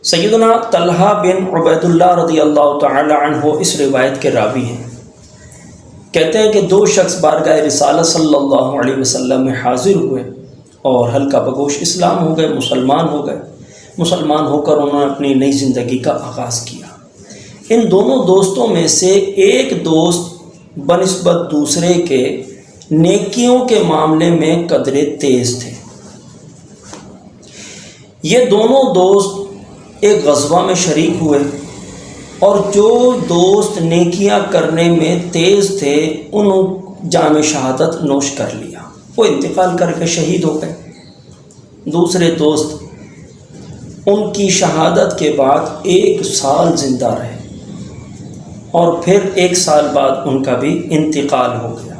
سیدنا طلحہ بن عبید اللہ رضی اللہ تعالی عنہ اس روایت کے راوی ہیں۔ کہتے ہیں کہ دو شخص بارگاہ رسالت صلی اللہ علیہ وسلم میں حاضر ہوئے اور ہلکا بگوش اسلام ہو گئے، مسلمان ہو گئے۔ مسلمان ہو کر انہوں نے اپنی نئی زندگی کا آغاز کیا۔ ان دونوں دوستوں میں سے ایک دوست بنسبت دوسرے کے نیکیوں کے معاملے میں قدرے تیز تھے۔ یہ دونوں دوست ایک غزوہ میں شریک ہوئے اور جو دوست نیکیاں کرنے میں تیز تھے انہوں جام شہادت نوش کر لیا، وہ انتقال کر کے شہید ہو گئے۔ دوسرے دوست ان کی شہادت کے بعد 1 سال زندہ رہے اور پھر 1 سال بعد ان کا بھی انتقال ہو گیا۔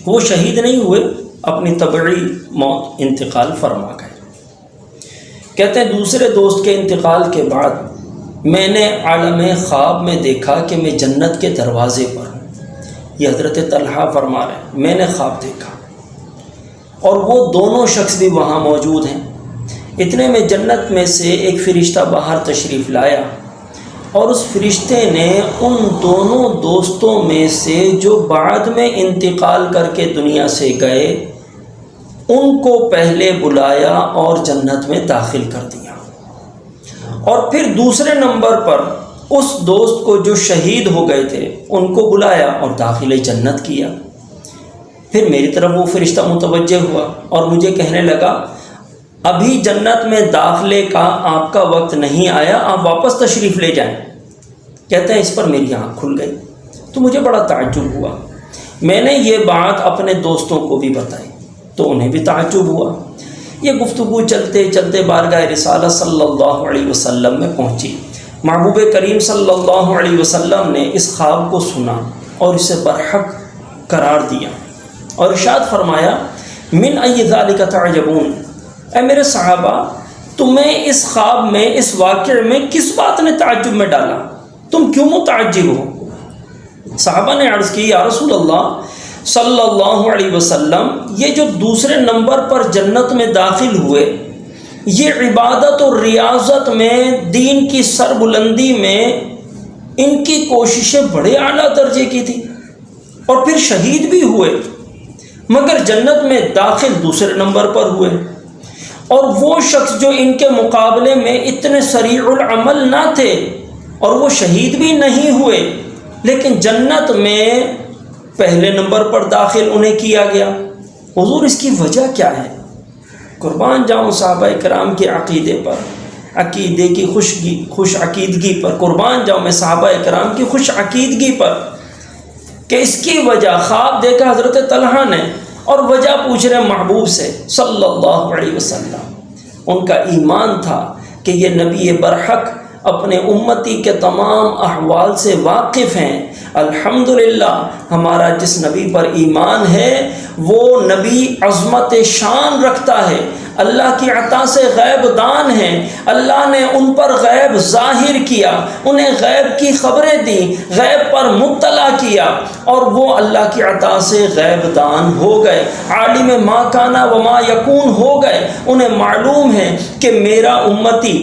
وہ شہید نہیں ہوئے، اپنی طبعی موت انتقال فرما گئے۔ کہتے ہیں دوسرے دوست کے انتقال کے بعد میں نے عالم خواب میں دیکھا کہ میں جنت کے دروازے پر ہوں۔ یہ حضرت طلحہ فرما رہے ہیں، میں نے خواب دیکھا اور وہ دونوں شخص بھی وہاں موجود ہیں۔ اتنے میں جنت میں سے ایک فرشتہ باہر تشریف لایا اور اس فرشتے نے ان دونوں دوستوں میں سے جو بعد میں انتقال کر کے دنیا سے گئے ان کو پہلے بلایا اور جنت میں داخل کر دیا، اور پھر دوسرے نمبر پر اس دوست کو جو شہید ہو گئے تھے ان کو بلایا اور داخل جنت کیا۔ پھر میری طرف وہ فرشتہ متوجہ ہوا اور مجھے کہنے لگا ابھی جنت میں داخلے کا آپ کا وقت نہیں آیا، آپ واپس تشریف لے جائیں۔ کہتے ہیں اس پر میری آنکھ کھل گئی تو مجھے بڑا تعجب ہوا۔ میں نے یہ بات اپنے دوستوں کو بھی بتائی تو انہیں بھی تعجب ہوا۔ یہ گفتگو چلتے چلتے بارگاہ رسالت صلی اللہ علیہ وسلم میں پہنچی۔ محبوب کریم صلی اللہ علیہ وسلم نے اس خواب کو سنا اور اسے برحق قرار دیا اور ارشاد فرمایا من ای ذالک تعجبون، اے میرے صحابہ تمہیں اس خواب میں، اس واقعے میں کس بات نے تعجب میں ڈالا؟ تم کیوں متعجب ہو؟ صحابہ نے عرض کی یا رسول اللہ صلی اللہ علیہ وسلم، یہ جو دوسرے نمبر پر جنت میں داخل ہوئے یہ عبادت اور ریاضت میں، دین کی سربلندی میں ان کی کوششیں بڑے اعلیٰ درجے کی تھی اور پھر شہید بھی ہوئے، مگر جنت میں داخل دوسرے نمبر پر ہوئے۔ اور وہ شخص جو ان کے مقابلے میں اتنے سریع العمل نہ تھے اور وہ شہید بھی نہیں ہوئے لیکن جنت میں پہلے نمبر پر داخل انہیں کیا گیا۔ حضور اس کی وجہ کیا ہے؟ قربان جاؤں صحابہ کرام کے عقیدے پر، عقیدے کی خوش عقیدگی پر، قربان جاؤں میں صحابہ کرام کی خوش عقیدگی پر کہ اس کی وجہ خواب دیکھا حضرت طلحہ نے اور وجہ پوچھ رہے محبوب سے صلی اللہ علیہ وسلم۔ ان کا ایمان تھا کہ یہ نبی برحق اپنے امتی کے تمام احوال سے واقف ہیں۔ الحمدللہ ہمارا جس نبی پر ایمان ہے وہ نبی عظمت شان رکھتا ہے، اللہ کی عطا سے غیب دان ہیں، اللہ نے ان پر غیب ظاہر کیا، انہیں غیب کی خبریں دیں، غیب پر مطلع کیا اور وہ اللہ کی عطا سے غیب دان ہو گئے، عالم ما کانا وما یکون ہو گئے۔ انہیں معلوم ہے کہ میرا امتی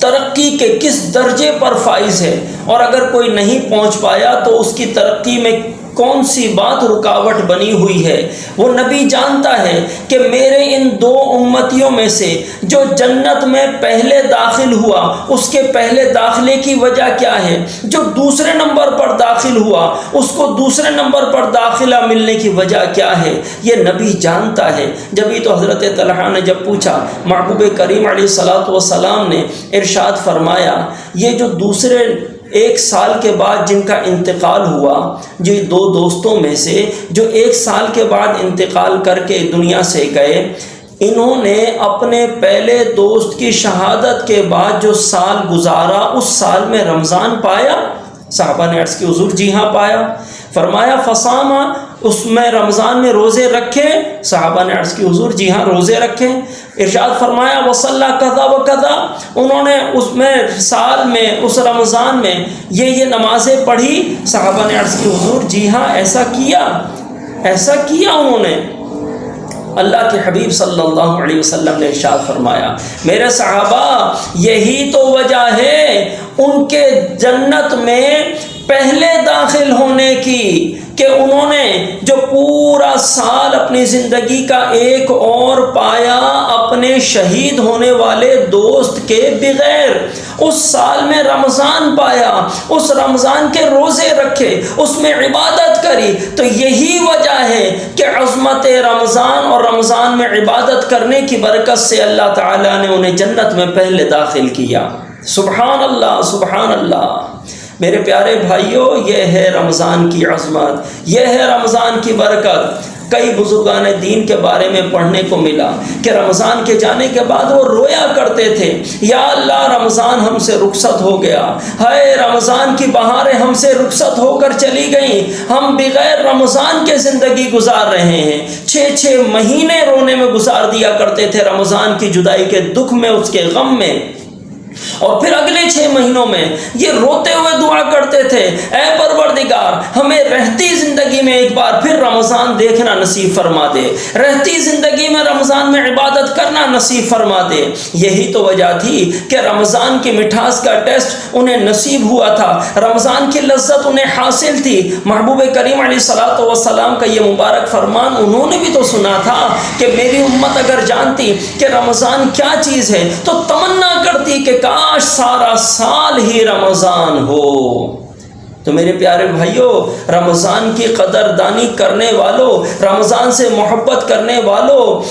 ترقی کے کس درجے پر فائز ہے اور اگر کوئی نہیں پہنچ پایا تو اس کی ترقی میں کون سی بات رکاوٹ بنی ہوئی ہے۔ وہ نبی جانتا ہے کہ میرے ان 2 امتیوں میں سے جو جنت میں پہلے داخل ہوا اس کے پہلے داخلے کی وجہ کیا ہے، جو دوسرے نمبر پر داخل ہوا اس کو دوسرے نمبر پر داخلہ ملنے کی وجہ کیا ہے، یہ نبی جانتا ہے۔ جبھی تو حضرت طلحہ نے جب پوچھا، محبوب کریم علیہ الصلوۃ والسلام نے ارشاد فرمایا یہ جو دوسرے 1 سال کے بعد جن کا انتقال ہوا، جو 2 دوستوں میں سے جو 1 سال کے بعد انتقال کر کے دنیا سے گئے، انہوں نے اپنے پہلے دوست کی شہادت کے بعد جو سال گزارا اس سال میں رمضان پایا؟ صحابہ نے عرض کی حضور جی ہاں پایا۔ فرمایا فصامہ، اس میں رمضان میں روزے رکھے؟ صحابہ نے عرض کی حضور جی ہاں روزے رکھے۔ ارشاد فرمایا وصلی کذا و کذا، انہوں نے اس میں سال میں اس رمضان میں یہ نمازیں پڑھی؟ صحابہ نے عرض کی حضور جی ہاں ایسا کیا انہوں نے۔ اللہ کے حبیب صلی اللہ علیہ وسلم نے ارشاد فرمایا، میرے صحابہ یہی تو وجہ ہے ان کے جنت میں پہلے داخل ہونے کی کہ انہوں نے جو پورا سال اپنی زندگی کا ایک اور پایا اپنے شہید ہونے والے دوست کے بغیر، اس سال میں رمضان پایا، اس رمضان کے روزے رکھے، اس میں عبادت کری، تو یہی وجہ ہے کہ عظمت رمضان اور رمضان میں عبادت کرنے کی برکت سے اللہ تعالیٰ نے انہیں جنت میں پہلے داخل کیا۔ سبحان اللہ، سبحان اللہ۔ میرے پیارے بھائیوں، یہ ہے رمضان کی عظمت، یہ ہے رمضان کی برکت۔ کئی بزرگان دین کے بارے میں پڑھنے کو ملا کہ رمضان کے جانے کے بعد وہ رویا کرتے تھے، یا اللہ رمضان ہم سے رخصت ہو گیا، ہائے رمضان کی بہاریں ہم سے رخصت ہو کر چلی گئیں، ہم بغیر رمضان کے زندگی گزار رہے ہیں۔ 6 مہینے رونے میں گزار دیا کرتے تھے، رمضان کی جدائی کے دکھ میں، اس کے غم میں، اور پھر اگلے 6 مہینوں میں یہ روتے ہوئے دعا کرتے تھے، اے پروردگار ہمیں رہتی زندگی میں ایک بار پھر رمضان دیکھنا نصیب فرما دے، رہتی زندگی میں رمضان میں عبادت کرنا نصیب فرما دے۔ یہی تو وجہ تھی کہ رمضان کی مٹھاس کا ٹیسٹ انہیں نصیب ہوا تھا، رمضان کی لذت انہیں حاصل تھی۔ محبوب کریم علیہ الصلوۃ والسلام کا یہ مبارک فرمان انہوں نے بھی تو سنا تھا کہ میری امت اگر جانتی کہ رمضان کیا چیز ہے تو تمنا کرتی کہ کاش سارا سال ہی رمضان ہو۔ تو میرے پیارے بھائیوں، رمضان کی قدردانی کرنے والوں، رمضان سے محبت کرنے والوں،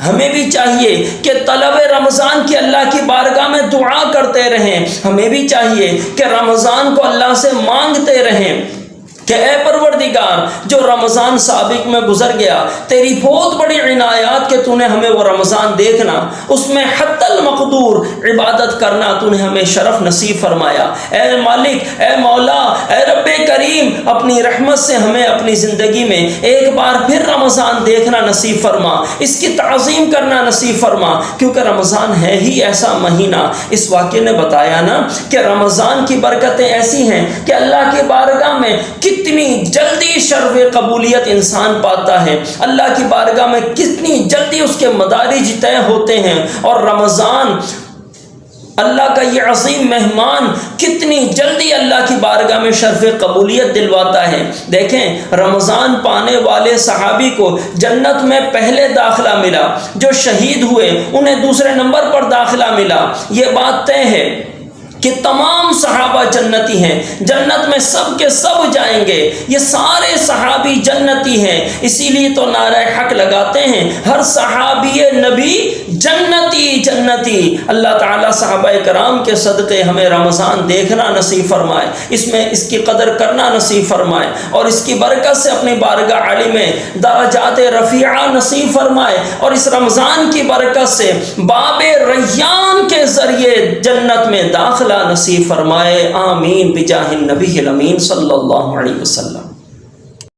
ہمیں بھی چاہیے کہ طلب رمضان کی اللہ کی بارگاہ میں دعا کرتے رہیں، ہمیں بھی چاہیے کہ رمضان کو اللہ سے مانگتے رہیں کہ اے پروردگار جو رمضان سابق میں گزر گیا، تیری بہت بڑی عنایات کہ تو نے ہمیں وہ رمضان دیکھنا، اس میں حتی المقدور عبادت کرنا تو نے ہمیں شرف نصیب فرمایا۔ اے مالک، اے مولا، اے رب کریم، اپنی رحمت سے ہمیں اپنی زندگی میں ایک بار پھر رمضان دیکھنا نصیب فرما، اس کی تعظیم کرنا نصیب فرما، کیونکہ رمضان ہے ہی ایسا مہینہ۔ اس واقعے نے بتایا نا کہ رمضان کی برکتیں ایسی ہیں کہ اللہ کی بارگاہ میں کتنی جلدی شرف قبولیت انسان پاتا ہے، اللہ کی بارگاہ میں کتنی جلدی اس کے مدارج طے ہوتے ہیں، اور رمضان اللہ کا یہ عظیم مہمان کتنی جلدی اللہ کی بارگاہ میں شرف قبولیت دلواتا ہے۔ دیکھیں رمضان پانے والے صحابی کو جنت میں پہلے داخلہ ملا، جو شہید ہوئے انہیں دوسرے نمبر پر داخلہ ملا۔ یہ بات طے ہے کہ تمام صحابہ جنتی ہیں، جنت میں سب کے سب جائیں گے، یہ سارے صحابی جنتی ہیں۔ اسی لیے تو نعرہ حق لگاتے ہیں، ہر صحابی نبی جنتی جنتی۔ اللہ تعالیٰ صحابہ کرام کے صدقے ہمیں رمضان دیکھنا نصیب فرمائے، اس میں اس کی قدر کرنا نصیب فرمائے، اور اس کی برکت سے اپنی بارگاہ عالی میں درجات رفیعہ نصیب فرمائے، اور اس رمضان کی برکت سے باب ریان کے ذریعے جنت میں داخلہ نصیب فرمائے۔ آمین بجاہ النبی الامین صلی اللہ علیہ وسلم۔